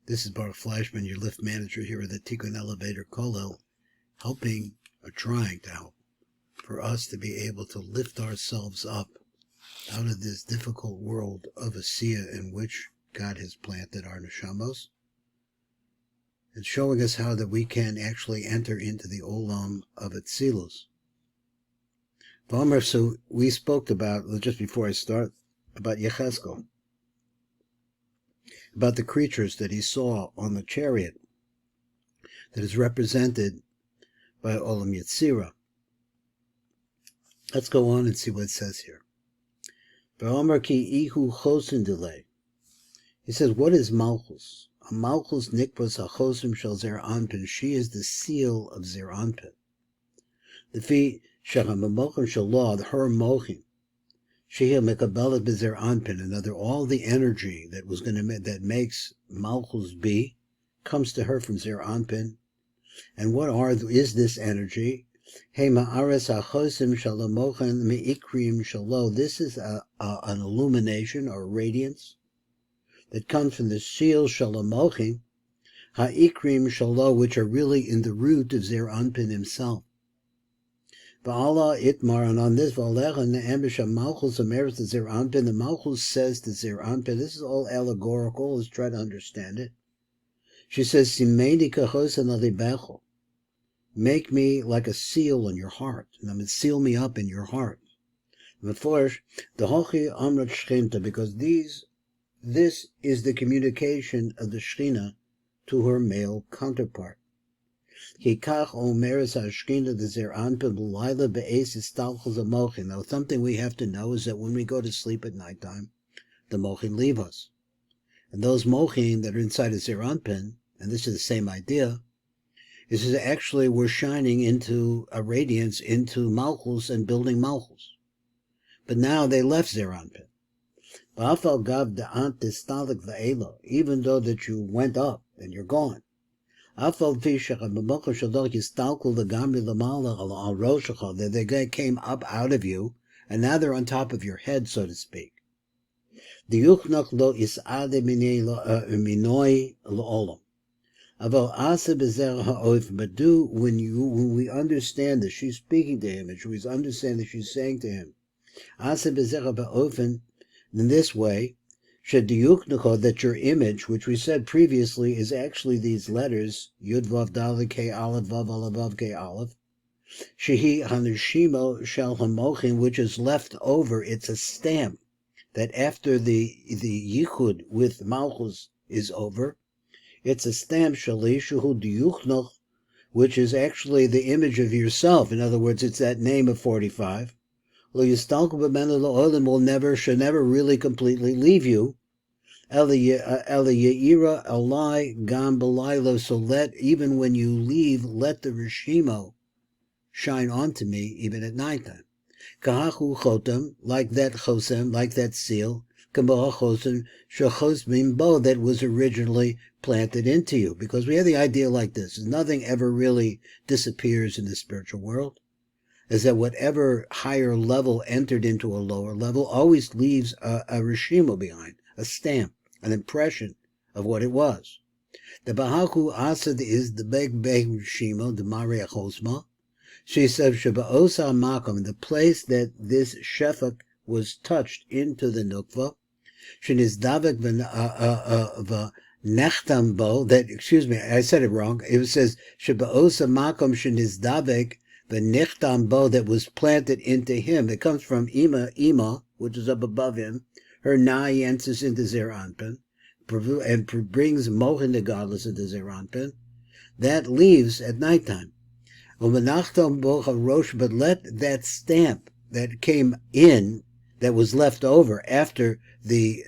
This is Baruch Flashman, your lift manager here at the Tikkun Elevator Kollel, helping or trying to help for us to be able to lift ourselves up out of this difficult world of Asiya in which God has planted our neshamos, and showing us how that we can actually enter into the olam of Atzilus. So we spoke about, just before I start, about Yechezkel, about the creatures that he saw on the chariot that is represented by Olam Yetzirah. Let's go on and see what it says here. He says, what is Malchus? A Malchus nikvas hachosim shel Zer Anpin. She is the seal of Zer Anpin. The fi shechamamochin shel her mochim. She mekabelet b'Zer Anpin. Another, all the energy that was going to that makes Malchus be comes to her from Zer Anpin. And what is this energy? Hey ma'ares hachosim shalamochin meikrim shelo. This is an illumination or radiance that comes from the seal shalamochin ha'ikrim shelo, which are really in the root of Zer Anpin himself. Ba'ala itmar, and on this v'alecha ne'emish malchus ameris to Zer Anpin. The Malchus says to Zer Anpin, this is all allegorical. Let's try to understand it. She says, Simeini kachosan alibecho. Make me like a seal in your heart. And I mean, seal me up in your heart. Because this is the communication of the Shechina to her male counterpart. Now, something we have to know is that when we go to sleep at nighttime, the mochin leave us. And those mochin that are inside of Zer Anpin, and this is the same idea, is actually we're shining into a radiance into Malchus and building Malchus. But now they left Zer Anpin. Even though that you went up and you're gone. That they came up out of you, and now they're on top of your head, so to speak. But when we understand that she's speaking to him, and we understand that she's saying to him, in this way, that your image, which we said previously, is actually these letters, Yud Vav Dalet K Aleph Vav Aleph Vav K Aleph, Shehi Hanushimo Shel Hamochin, which is left over. It's a stamp that after the Yichud with Malchus is over, it's a stamp Shali Shuhu Diyuchnoch, which is actually the image of yourself. In other words, it's that name of 45. Lo Yistalku B'Menu Lo'olim should never really completely leave you. Ela Ye'ira Elai Gam B'Laylo. So even when you leave, let the Rishimo shine onto me, even at nighttime. Kahachu Chotem, like that Chosem, like that seal. Kabbalah Chosem Shechos Mimbo, that was originally planted into you. Because we have the idea like this: nothing ever really disappears in the spiritual world. Is that whatever higher level entered into a lower level always leaves a rishimo behind, a stamp, an impression of what it was. The Bahaku Asad is the big rishimo, the Maria Chosma. She says, Shaba'osa Makom, the place that this shefak was touched into the nukva, Shenizdavik v'nechtam bo, that, excuse me, I said it wrong. It says, Shaba'osa Makom Shenizdavik, the nichtam bo, that was planted into him. It comes from Ima, which is up above him. Her nai enters into Zer Anpin, and brings mochin, the godless, into Zer Anpin. That leaves at nighttime. But let that stamp that came in, that was left over after the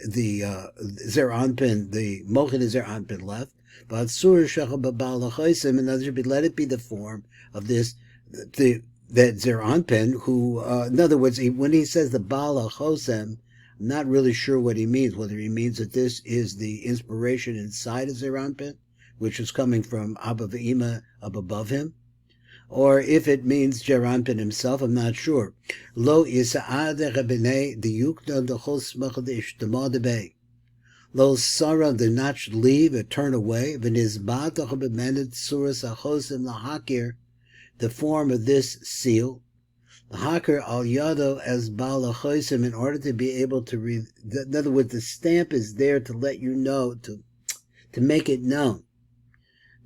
Zer Anpin, the mochin of Zer Anpin left, but in other words, let it be the form of this, that Zer Anpin, who, in other words, when he says the Bala Chosem, I'm not really sure what he means, whether he means that this is the inspiration inside of Zer Anpin, which is coming from Abba V'Ima up above him, or if it means Zer Anpin himself, I'm not sure. Lo Yisa'ad Rabinei Diyukna D'Chos Smach D'Ishtamah Debei. Lo Sarah did not leave or turn away. V'nizbatach b'menet suras achosim lahakir, the form of this seal. Lahakir al yado as bal achosim, in order to be able to read. In other words, the stamp is there to let you know, to make it known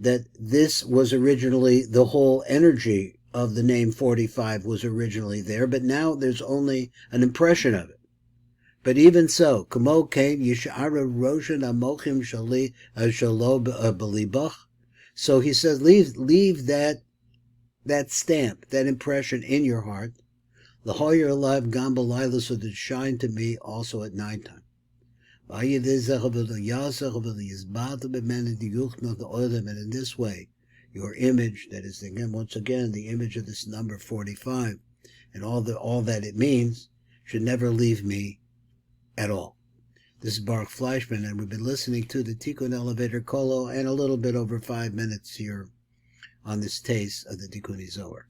that this was originally, the whole energy of the name 45 was originally there, but now there's only an impression of it. But even so, Kamo came Yishara Roshan Amochim Shali Shalob Belibach. So he says, leave that stamp, that impression in your heart. Lahoyer alive Gambalayla, so that shine to me also at nighttime. And in this way, your image, that is again, once again, the image of this number 45, and all that it means, should never leave me at all. This is Baruch Fleischman, and we've been listening to the Tikkun Elevator Kolo, and a little bit over 5 minutes here on this taste of the TIKUNEI Zohar.